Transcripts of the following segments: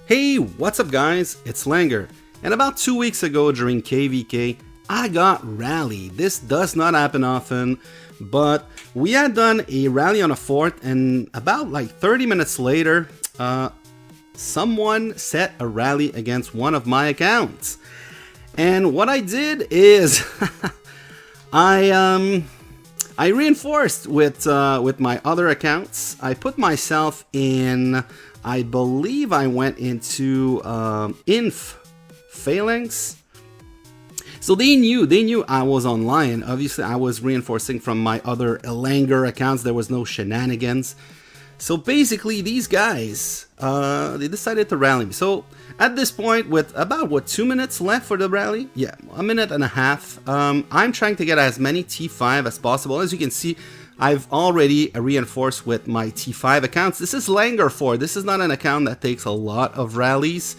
Hey, what's up guys? It's Langer, and about 2 weeks ago during KVK, I got rally. This does not happen often, but we had done a rally on a fort, and about like 30 minutes later, someone set a rally against one of my accounts. And what I did is I reinforced with my other accounts. I put myself in, I believe I went into inf phalanx. So they knew I was online. Obviously I was reinforcing from my other Langer accounts. There was no shenanigans. So basically these guys, they decided to rally me. So at this point, with about 2 minutes left for the rally, yeah, 1.5 minutes, I'm trying to get as many T5 as possible. As you can see, I've already reinforced with my T5 accounts. This is Langer 4. This is not an account that takes a lot of rallies,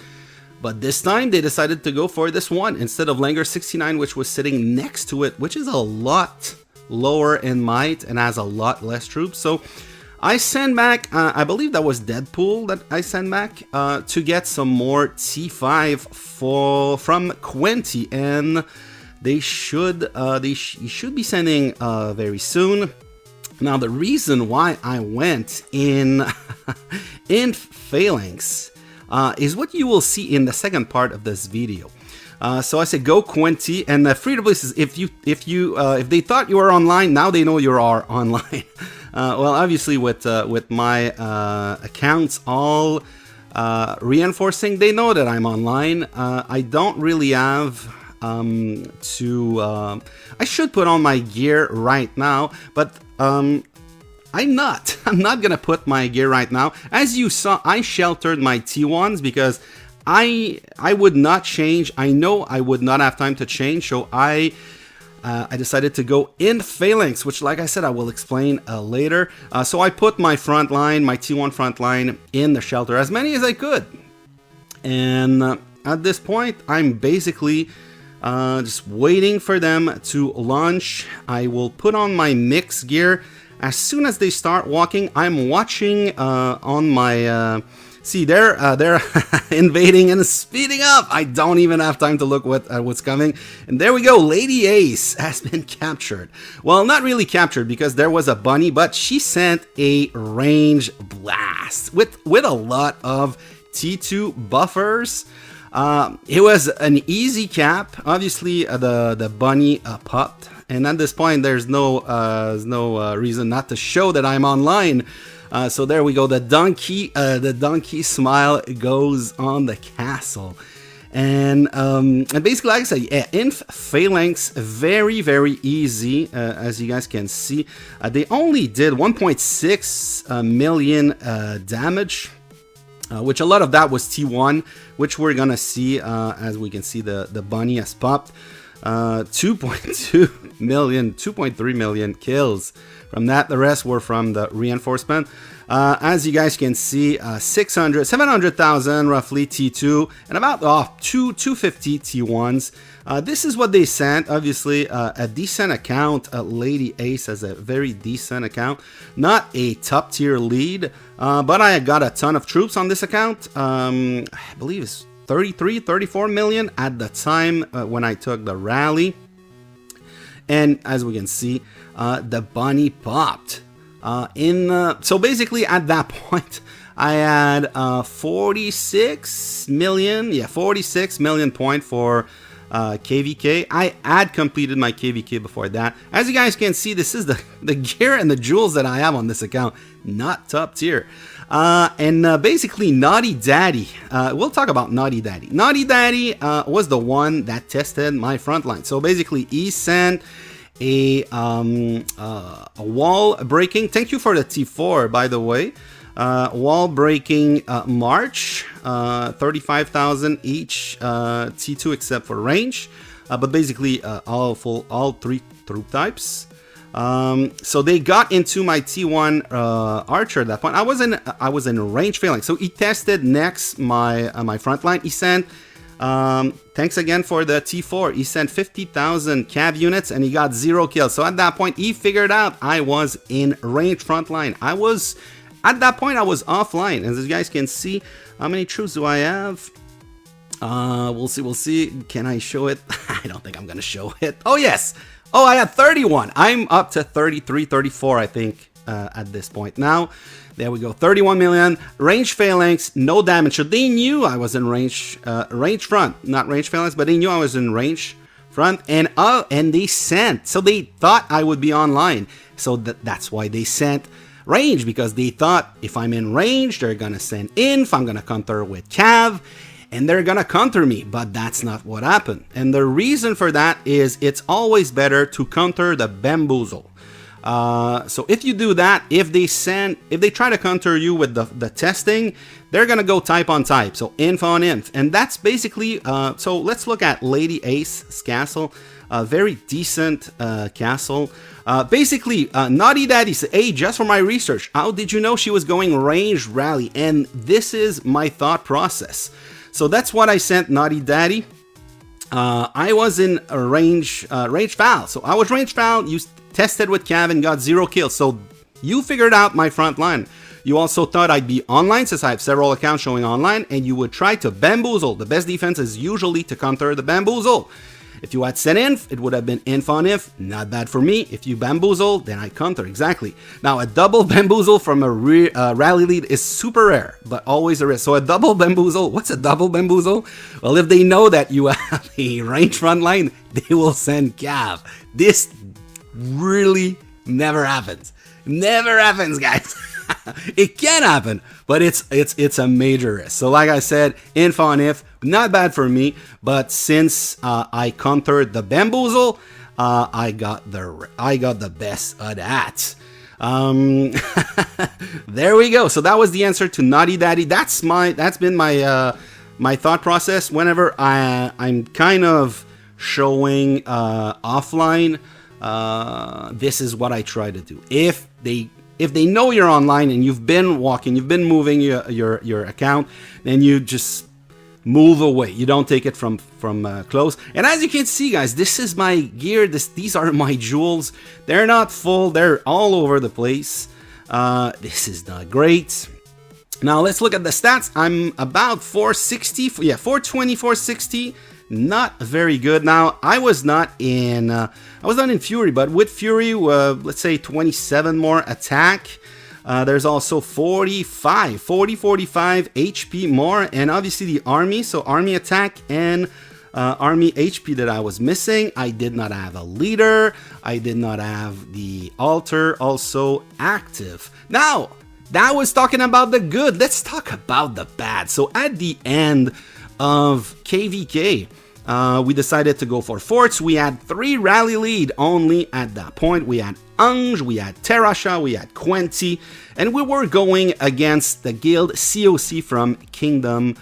but this time they decided to go for this one instead of Langer 69, which was sitting next to it, which is a lot lower in might and has a lot less troops. So I sent back, I believe that was Deadpool that I sent back to get some more T5 from Quinty, and they should be sending very soon. Now the reason why I went in in phalanx is what you will see in the second part of this video. So I said go Quinty, and Free-to-Play says if they thought you were online, now they know you are online. Well, obviously with my accounts all reinforcing, they know that I'm online. I don't really have I should put on my gear right now, but I'm not gonna put my gear right now. As you saw, I sheltered my T1s because I would not change. I know I would not have time to change, so I decided to go in phalanx, which, like I said, I will explain later. So I put my front line, my T1 front line, in the shelter, as many as I could. And at this point, I'm basically just waiting for them to launch. I will put on my mix gear. As soon as they start walking, I'm watching on my... See, they're invading and speeding up. I don't even have time to look what's coming. And there we go. Lady Ace has been captured. Well, not really captured because there was a bunny, but she sent a range blast with a lot of T2 buffers. It was an easy cap. Obviously, the bunny popped. And at this point, there's no reason not to show that I'm online. So there we go. The donkey smile goes on the castle, and basically, like I said, yeah, inf phalanx, very easy. As you guys can see, they only did 1.6 million damage, which a lot of that was T1, which we're gonna see as we can see the bunny has popped. 2.2 million, 2.3 million kills from that. The rest were from the reinforcement. As you guys can see, 700,000 roughly T2 and about 250 T1s. This is what they sent. Obviously, a decent account. Lady Ace has a very decent account, not a top tier lead, but I got a ton of troops on this account. I believe it's 34 million at the time when I took the rally. And as we can see, the bunny popped. So basically at that point, I had 46 million, yeah, 46 million point for KVK. I had completed my KVK before that. As you guys can see, this is the gear and the jewels that I have on this account, not top tier. And basically Naughty Daddy, we'll talk about Naughty Daddy. Naughty Daddy was the one that tested my front line. So basically he sent a wall breaking, thank you for the T4 by the way, wall breaking march, 35,000 each, T2 except for range, but basically all three troop types. So they got into my T1 archer at that point. I was in range phalanx. So he tested next my front line. He sent thanks again for the T4. He sent 50,000 cav units and he got 0 kills. So at that point he figured out I was in range front line. I was at that point I was offline. As you guys can see, how many troops do I have? We'll see. Can I show it? I don't think I'm gonna show it. Oh yes. Oh, I had 31. I'm up to 33, 34, I think, at this point now. There we go. 31 million. Range phalanx, no damage. So they knew I was in range front, not range phalanx, but they knew I was in range front, and they sent. So they thought I would be online. So that's why they sent range, because they thought if I'm in range, they're gonna send inf. I'm gonna counter with cav, and they're gonna counter me, but that's not what happened. And the reason for that is it's always better to counter the bamboozle. So if you do that, if they try to counter you with the testing, they're gonna go type on type, so inf on inf, and that's basically. So let's look at Lady Ace's castle, a very decent castle. Basically, Naughty Daddy said, "Hey, just for my research, how did you know she was going range rally?" And this is my thought process. So that's what I sent Naughty Daddy. I was in a range foul. So I was range foul. You tested with Cav and got 0 kills. So you figured out my front line. You also thought I'd be online, since I have several accounts showing online, and you would try to bamboozle. The best defense is usually to counter the bamboozle. If you had sent inf, it would have been inf on inf. Not bad for me. If you bamboozle, then I counter. Exactly. Now, a double bamboozle from a rally lead is super rare, but always a risk. So a double bamboozle, what's a double bamboozle? Well, if they know that you have a range front line, they will send cav. This really never happens. Never happens, guys. It can happen, but it's a major risk. So like I said, inf on inf, not bad for me, but since I countered the bamboozle, I got the best of that. There we go. So that was the answer to Naughty Daddy. That's been my thought process whenever I'm kind of showing offline. This is what I try to do. If they know you're online and you've been walking, you've been moving your account, then you just move away. You don't take it from close. And as you can see, guys, this is my gear. These are my jewels. They're not full. They're all over the place. This is not great. Now let's look at the stats. I'm about 460. Yeah, 420, 460. Not very good. Now I was not in Fury, but with Fury, let's say 27 more attack. There's also 45 HP more, and obviously the army. So army attack and army HP that I was missing. I did not have a leader. I did not have the altar also active. Now that was talking about the good. Let's talk about the bad. So at the end of KVK, we decided to go for forts. We had 3 rally lead only at that point. We had Ange, we had Terrasha, we had Quenti, and we were going against the guild COC from Kingdom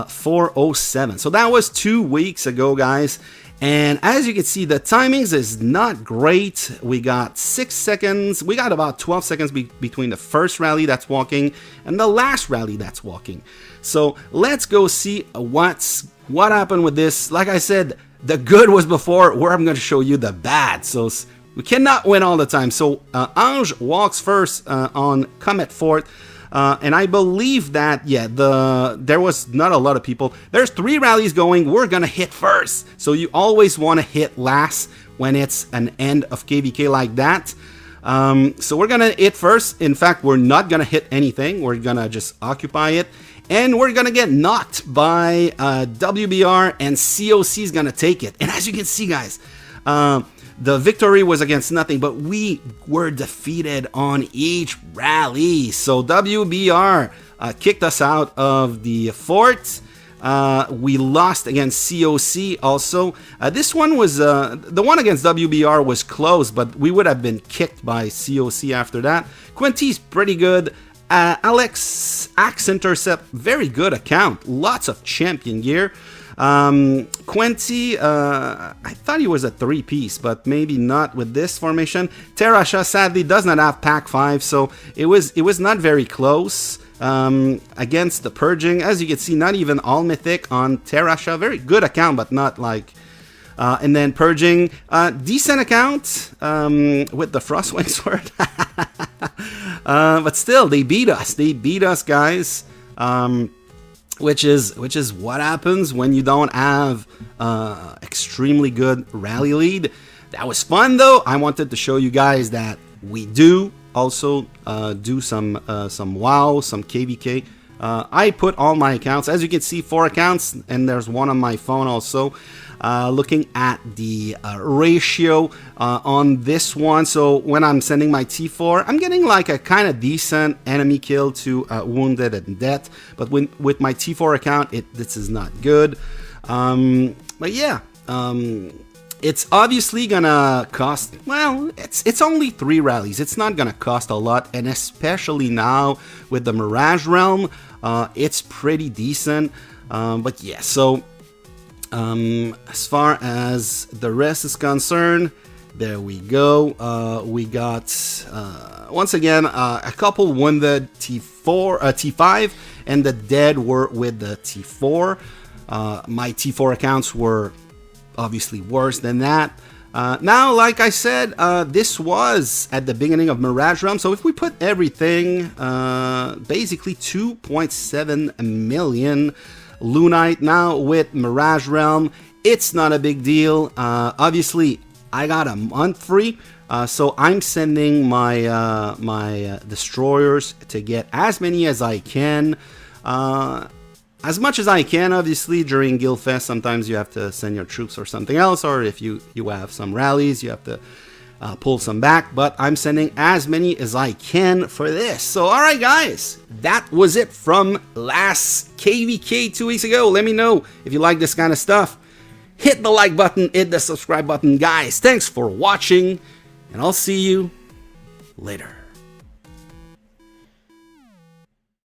407. So that was 2 weeks ago, guys. And as you can see, the timings is not great. We got 6 seconds. We got about 12 seconds between the first rally that's walking and the last rally that's walking. So let's go see what happened with this. Like I said, the good was before, where I'm going to show you the bad. So we cannot win all the time. So Ange walks first on Comet Fort. And I believe that, yeah, there was not a lot of people. There's 3 rallies going. We're going to hit first. So you always want to hit last when it's an end of KVK like that. So we're going to hit first. In fact, we're not going to hit anything. We're going to just occupy it. And we're going to get knocked by WBR, and COC is going to take it. And as you can see, guys, the victory was against nothing, but we were defeated on each rally. So WBR kicked us out of the fort. We lost against COC also. This one was, the one against WBR was close, but we would have been kicked by COC after that. Quenti's pretty good. Alex Axe Intercept, very good account. Lots of champion gear. Quenti, I thought he was a 3-piece, but maybe not with this formation. Terrasha sadly does not have pack 5, so it was not very close against the purging. As you can see, not even all mythic on Terrasha. Very good account, but not like. And then purging, decent account with the Frostwing Sword. But still, they beat us. They beat us, guys. Which is what happens when you don't have extremely good rally lead. That was fun, though. I wanted to show you guys that we do also do some WoW, some KVK. I put all my accounts, as you can see, 4 accounts, and there's one on my phone also. Looking at the ratio on this one, so when I'm sending my T4, I'm getting like a kind of decent enemy kill to wounded and death, but with my T4 account, this is not good. But yeah, it's obviously gonna cost, well, it's only 3 rallies. It's not gonna cost a lot, and especially now with the Mirage Realm, it's pretty decent. But yeah, so as far as the rest is concerned, there we go. We got once again a couple wounded T5, and the dead were with the T4. My T4 accounts were obviously worse than that. Now, like I said, this was at the beginning of Mirage Realm, so if we put everything, basically 2.7 million Lunite now with Mirage Realm. It's not a big deal. Obviously, I got a month free, so I'm sending my my destroyers to get as many as I can. As much as I can, obviously. During Guildfest, sometimes you have to send your troops or something else, or if you have some rallies, you have to pull some back, but I'm sending as many as I can for this. So alright guys, that was it from last KVK 2 weeks ago. Let me know if you like this kind of stuff. Hit the like button, hit the subscribe button. Guys, thanks for watching, and I'll see you later.